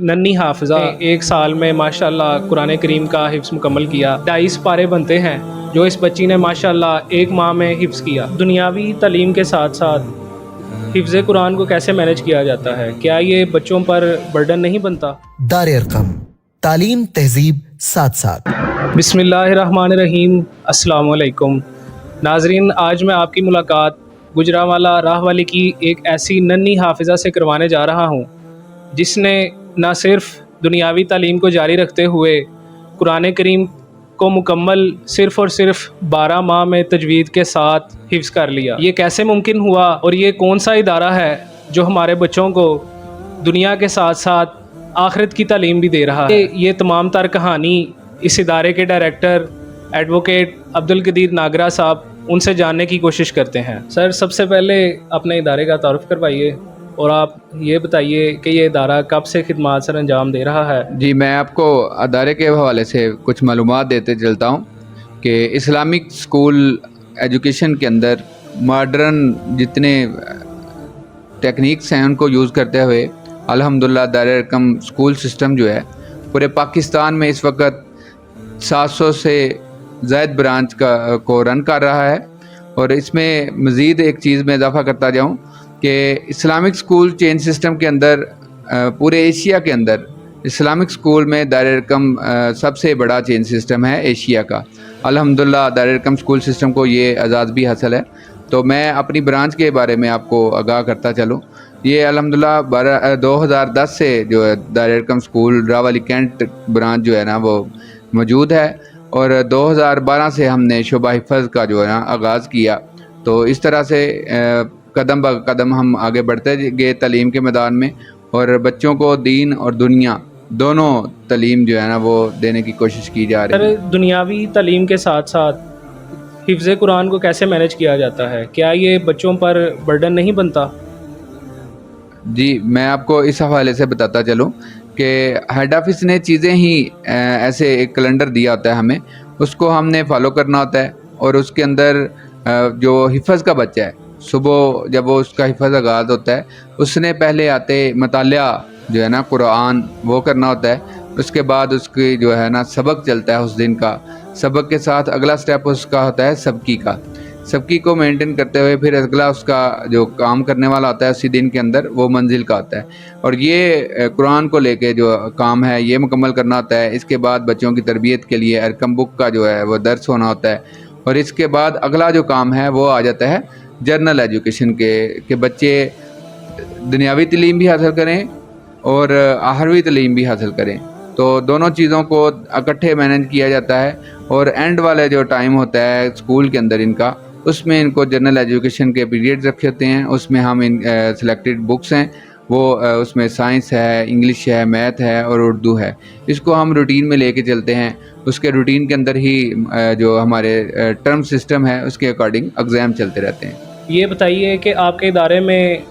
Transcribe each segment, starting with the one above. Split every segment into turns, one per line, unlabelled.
नन्ही हाफिज़ा 1 साल में माशाल्लाह कुरान करीम का हिफ्ज़ मुकम्मल किया। 22 पारे बनते हैं जो इस बच्ची ने माशाल्लाह 1 माह में हिफ्ज़ किया। दुनियावी तालीम के साथ साथ हिफ्ज़ कुरान को कैसे मैनेज किया जाता है? क्या ये बच्चों पर बर्डन नहीं बनता?
दार अरकम, तालीम तहजीब साथ साथ।
बिस्मिल्लाहिर्रहमानिर्रहीम। अस्सलाम वालेकुम नाजरीन, आज मैं आपकी मुलाकात गुजरांवाला राहवाली की एक ऐसी नन्ही हाफिज़ा से करवाने जा रहा हूँ जिसने न सिर्फ दुनियावी तालीम को जारी रखते हुए कुरान करीम को मुकम्मल सिर्फ़ और सिर्फ 12 माह में तजवीद के साथ हिफ्ज़ कर लिया। ये कैसे मुमकिन हुआ और ये कौन सा इदारा है जो हमारे बच्चों को दुनिया के साथ साथ आखिरत की तालीम भी दे रहा है? ये तमाम तर कहानी इस इदारे के डायरेक्टर एडवोकेट अब्दुल कदीर नागरा साहब, उनसे जानने की कोशिश करते हैं। सर, सबसे पहले अपने इदारे का तारुफ करवाइए और आप ये बताइए कि ये इदारा कब से खिदमात सर अंजाम दे रहा है?
जी, मैं आपको अदारे के हवाले से कुछ मालूमात देते चलता हूँ कि इस्लामिक स्कूल एजुकेशन के अंदर मॉडर्न जितने टेक्निक्स हैं उनको यूज़ करते हुए अल्हम्दुलिल्लाह दार अरकम स्कूल सिस्टम जो है पूरे पाकिस्तान में इस वक्त 700 से ज़ायद ब्रांच को रन कर रहा है। और इसमें मज़ीद एक चीज़ में इजाफ़ा करता जाऊँ कि इस्लामिक स्कूल चेन सिस्टम के अंदर पूरे एशिया के अंदर इस्लामिक स्कूल में दार अरकम सबसे बड़ा चेन सिस्टम है एशिया का। अल्हम्दुलिल्लाह दार अरकम स्कूल सिस्टम को ये एजाज़ भी हासिल है। तो मैं अपनी ब्रांच के बारे में आपको आगाह करता चलूँ। ये अल्हम्दुलिल्लाह 2010 से जो है दार अरकम स्कूल राहवाली कैंट ब्रांच जो है ना वो मौजूद है और 2012 से हमने शोबा हिफ़्ज़ का जो है ना आगाज़ किया। तो इस तरह से कदम ब कदम हम आगे बढ़ते गए तालीम के मैदान में और बच्चों को दीन और दुनिया दोनों तालीम जो है ना वो देने की कोशिश की जा रही है।
सर, दुनियावी तालीम के साथ साथ हिफ्ज़ कुरान को कैसे मैनेज किया जाता है? क्या ये बच्चों पर बर्डन नहीं बनता?
जी, मैं आपको इस हवाले से बताता चलूँ कि हेड ऑफिस ने चीज़ें ही ऐसे एक कैलेंडर दिया होता है हमें, उसको हमने फॉलो करना होता है। और उसके अंदर जो हिफ़्ज़ का बच्चा है, सुबह जब वो उसका हिफ़्ज़ आगाज़ होता है उसने पहले आते मतालिया जो है ना कुरान वो करना होता है। उसके बाद उसकी जो है ना सबक चलता है उस दिन का। सबक के साथ अगला स्टेप उसका होता है सबकी का। सबकी को मेंटेन करते हुए फिर अगला उसका जो काम करने वाला होता है उसी दिन के अंदर वो मंजिल का होता है। और ये कुरान को लेके जो काम है ये मुकम्मल करना होता है। इसके बाद बच्चों की तरबियत के लिए अरकम बुक का जो है वो दर्स होना होता है। और इसके बाद अगला जो काम है वो आ जाता है जर्नल एजुकेशन के बच्चे दुनियावी तालीम भी हासिल करें और आखिरी तालीम भी हासिल करें। तो दोनों चीज़ों को इकट्ठे मैनेज किया जाता है। और एंड वाले जो टाइम होता है स्कूल के अंदर इनका, उसमें इनको जनरल एजुकेशन के पीरियड्स रखे होते हैं। उसमें हम सिलेक्टेड बुक्स हैं वो उसमें साइंस है, इंग्लिश है, मैथ है और उर्दू है। इसको हम रूटीन में लेके चलते हैं। उसके रूटीन के अंदर ही जो हमारे टर्म सिस्टम है उसके अकॉर्डिंग एग्ज़ाम चलते रहते हैं।
ये बताइए कि आपके इदारे में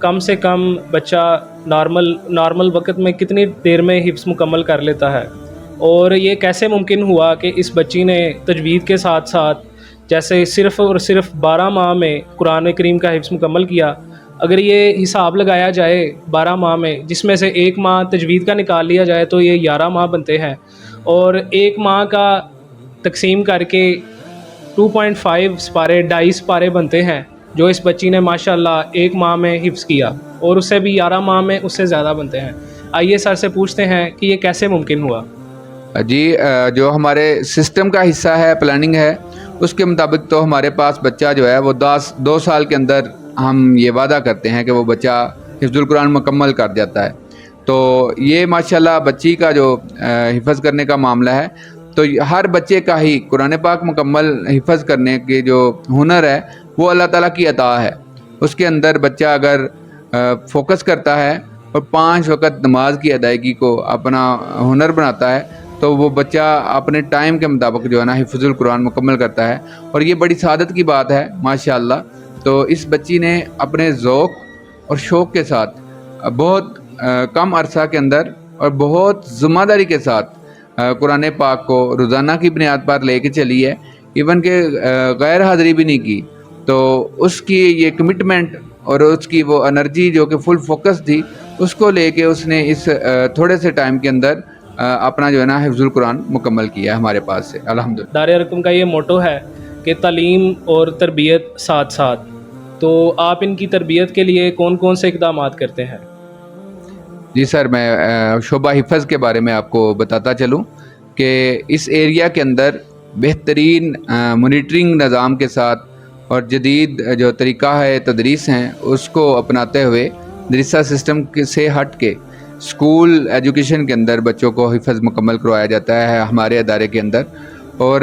कम से कम बच्चा नॉर्मल वक्त में कितनी देर में हिफ्ज़ मुकम्मल कर लेता है? और ये कैसे मुमकिन हुआ कि इस बच्ची ने तजवीद के साथ साथ जैसे सिर्फ़ और सिर्फ 12 माह में कुरान करीम का हिफ्ज़ मुकम्मल किया? अगर ये हिसाब लगाया जाए 12 माह में, जिसमें से 1 माह तजवीद का निकाल लिया जाए तो ये 11 माह बनते हैं। और 1 माह का तकसीम करके 2.5 पारे 22 पारे बनते हैं जो इस बच्ची ने माशाल्लाह 1 माह में हिफ्ज़ किया। और उससे भी 11 माह में उससे ज़्यादा बनते हैं। आइए सर से पूछते हैं कि ये कैसे मुमकिन हुआ?
जी, जो हमारे सिस्टम का हिस्सा है, प्लानिंग है, उसके मुताबिक तो हमारे पास बच्चा जो है वो 2 साल के अंदर हम ये वादा करते हैं कि वो बच्चा हिफ्ज़ुल कुरान मुकम्मल कर जाता है। तो ये माशाल्लाह बच्ची का जो हिफ़्ज़ करने का मामला है, तो हर बच्चे का ही कुरान पाक मुकम्मल हिफ़्ज़ करने के जो हुनर है वो अल्लाह ताला की अता है। उसके अंदर बच्चा अगर फोकस करता है और 5 वक़्त नमाज की अदायगी को अपना हुनर बनाता है तो वो बच्चा अपने टाइम के मुताबिक जो है ना हिफ़्ज़ुल कुरान मुकम्मल करता है। और ये बड़ी सादत की बात है माशाअल्लाह। तो इस बच्ची ने अपने ज़ौक़ और शौक़ के साथ बहुत कम अरसा के अंदर और बहुत ज़िम्मेदारी के साथ कुरान पाक को रोज़ाना की बुनियाद पर लेके चली है। इवन के गैर हाज़िरी भी नहीं की। तो उसकी ये कमिटमेंट और उसकी वो एनर्जी जो कि फुल फोकस थी اس کو لے کے اس نے اس تھوڑے سے ٹائم کے اندر اپنا جو ہے نا حفظ القرآن مکمل کیا ہے ہمارے پاس سے الحمدللہ۔
دار ارقم کا یہ موٹو ہے کہ تعلیم اور تربیت ساتھ ساتھ، تو آپ ان کی تربیت کے لیے کون کون سے اقدامات کرتے ہیں؟
جی سر، میں شعبہ حفظ کے بارے میں آپ کو بتاتا چلوں کہ اس ایریا کے اندر بہترین مانیٹرنگ نظام کے ساتھ اور جدید جو طریقہ ہے تدریس ہیں اس کو اپناتے ہوئے مدرسہ سسٹم سے ہٹ کے اسکول ایجوکیشن کے اندر بچوں کو حفظ مکمل کروایا جاتا ہے ہمارے ادارے کے اندر۔ اور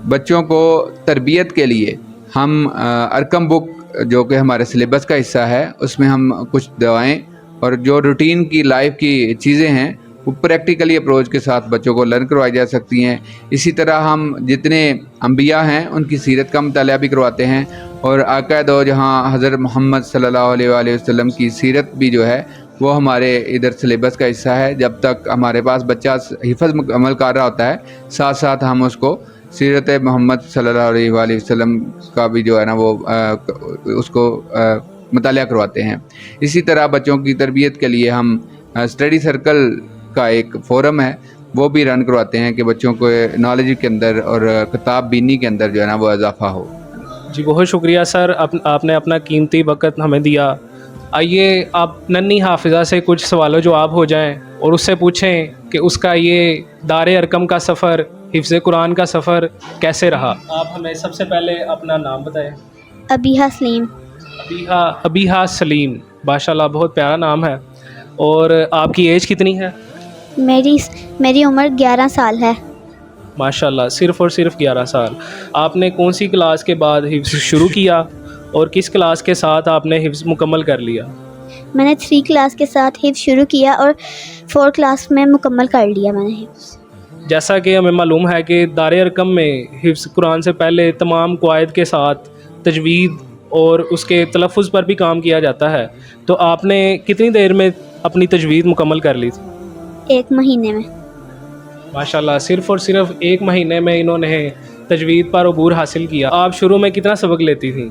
بچوں کو تربیت کے لیے ہم ارکم بک جو کہ ہمارے سلیبس کا حصہ ہے اس میں ہم کچھ دعائیں اور جو روٹین کی لائف کی چیزیں ہیں وہ پریکٹیکلی اپروچ کے ساتھ بچوں کو لرن کروائی جا سکتی ہیں۔ اسی طرح ہم جتنے انبیاء ہیں ان کی سیرت کا مطالعہ بھی کرواتے ہیں، اور آقا دو جہاں حضرت محمد صلی اللہ علیہ وآلہ وسلم کی سیرت بھی جو ہے وہ ہمارے ادھر سلیبس کا حصہ ہے۔ جب تک ہمارے پاس بچہ حفظ مکمل کر رہا ہوتا ہے ساتھ ساتھ ہم اس کو سیرت محمد صلی اللہ علیہ وآلہ وسلم کا بھی جو ہے نا وہ اس کو مطالعہ کرواتے ہیں۔ اسی طرح بچوں کی تربیت کے لیے ہم اسٹڈی سرکل کا ایک فورم ہے وہ بھی رن کرواتے ہیں کہ بچوں کو نالج کے اندر اور کتاب بینی کے اندر جو ہے نا وہ اضافہ ہو۔
جی بہت شکریہ سر، آپ نے اپنا قیمتی وقت ہمیں دیا۔ آئیے آپ ننھی حافظہ سے کچھ سوال و جواب ہو جائیں اور اس سے پوچھیں کہ اس کا یہ دار ارقم کا سفر، حفظ قرآن کا سفر کیسے رہا۔ آپ ہمیں سب سے پہلے اپنا نام بتائیں۔
ابیحہ سلیم۔
ابیحہ سلیم، ماشاء اللہ بہت پیارا نام ہے۔ اور آپ کی ایج کتنی ہے؟
میری عمر 11 سال ہے۔
ماشاء اللہ، صرف اور صرف 11 سال۔ آپ نے کون سی کلاس کے بعد حفظ شروع کیا اور کس کلاس کے ساتھ آپ نے حفظ مکمل کر لیا؟
میں نے 3 کلاس کے ساتھ حفظ شروع کیا اور 4 کلاس میں مکمل کر لیا میں نے حفظ۔
جیسا کہ ہمیں معلوم ہے کہ دار ارقم میں حفظ قرآن سے پہلے تمام قواعد کے ساتھ تجوید اور اس کے تلفظ پر بھی کام کیا جاتا ہے، تو آپ نے کتنی دیر میں اپنی تجوید مکمل کر لی تھی؟
1 مہینے میں۔
ماشاءاللہ، صرف اور صرف 1 مہینے میں انہوں نے تجوید پر عبور حاصل کیا۔ آپ شروع میں کتنا سبق لیتی تھیں؟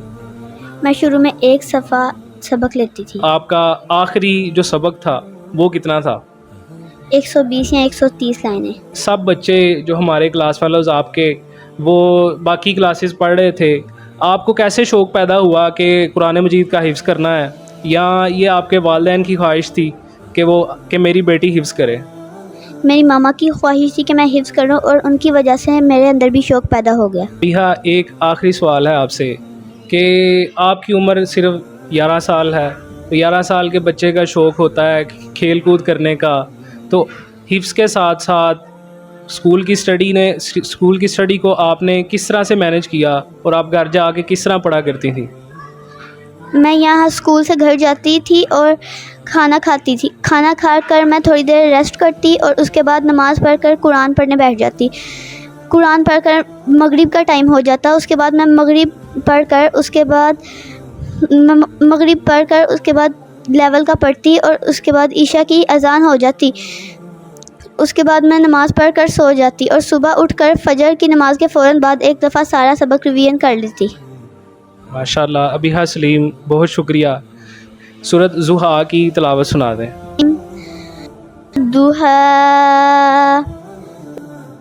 میں شروع میں 1 صفحہ سبق لیتی تھی۔
آپ کا آخری جو سبق تھا وہ کتنا تھا؟
120 یا 130 لائنیں۔
سب بچے جو ہمارے کلاس فیلوز آپ کے وہ باقی کلاسز پڑھ رہے تھے، آپ کو کیسے شوق پیدا ہوا کہ قرآن مجید کا حفظ کرنا ہے، یا یہ آپ کے والدین کی خواہش تھی کہ میری بیٹی حفظ کرے؟
میری ماما کی خواہش تھی کہ میں حفظ کروں اور ان کی وجہ سے میرے اندر بھی شوق پیدا ہو گیا۔
بیہا، ایک آخری سوال ہے آپ سے کہ آپ کی عمر صرف 11 سال ہے، تو 11 سال کے بچے کا شوق ہوتا ہے کھیل کود کرنے کا، تو حفظ کے ساتھ ساتھ اسکول کی اسٹڈی کو آپ نے کس طرح سے مینیج کیا، اور آپ گھر جا کے کس طرح پڑھا کرتی تھیں؟
میں یہاں اسکول سے گھر جاتی تھی اور کھانا کھاتی تھی۔ کھانا کھا کر میں تھوڑی دیر ریسٹ کرتی اور اس کے بعد نماز پڑھ کر قرآن پڑھنے بیٹھ جاتی۔ قرآن پڑھ کر مغرب کا ٹائم ہو جاتا، اس کے بعد میں مغرب پڑھ کر اس کے بعد لیول کا پڑھتی، اور اس کے بعد عشاء کی اذان ہو جاتی۔ اس کے بعد میں نماز پڑھ کر سو جاتی اور صبح اٹھ کر فجر کی نماز کے فوراً بعد ایک دفعہ سارا سبق ریویژن کر لیتی۔
ماشاءاللہ، ابیحہ سلیم بہت شکریہ۔ سورۃ ضحیٰ کی تلاوت سنا دیں۔
ضحیٰ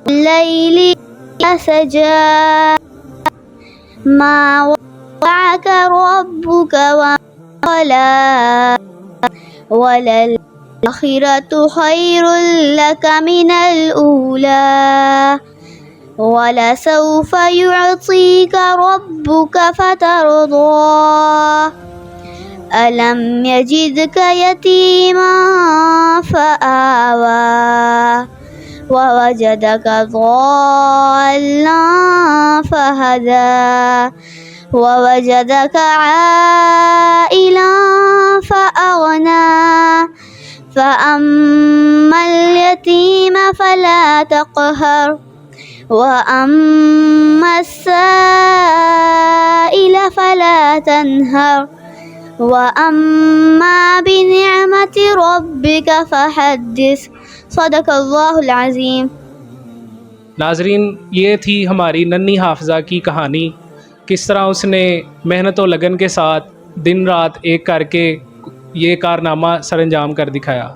اللیل اذا سجیٰ ما ودعک ربک وما قلیٰ وللآخرۃ خیر لک من الأولیٰ وَلَسَوْفَ يُعْطِيكَ رَبُّكَ فَتَرْضَىٰ أَلَمْ يَجِدْكَ يَتِيمًا فَآوَىٰ وَوَجَدَكَ ضَالًّا فَهَدَىٰ وَوَجَدَكَ عَائِلًا فَأَغْنَىٰ فَأَمَّا الْيَتِيمَ فَلَا تَقْهَرْ وَأَمَّا السَّائِلَ فَلَا تَنْهَرْ وَأَمَّا بِنِعْمَةِ رَبِّكَ فَحَدِّثْ۔ صدق اللہ العظیم۔
ناظرین، یہ تھی ہماری ننھی حافظہ کی کہانی، کس طرح اس نے محنت و لگن کے ساتھ دن رات ایک کر کے یہ کارنامہ سر انجام کر دکھایا۔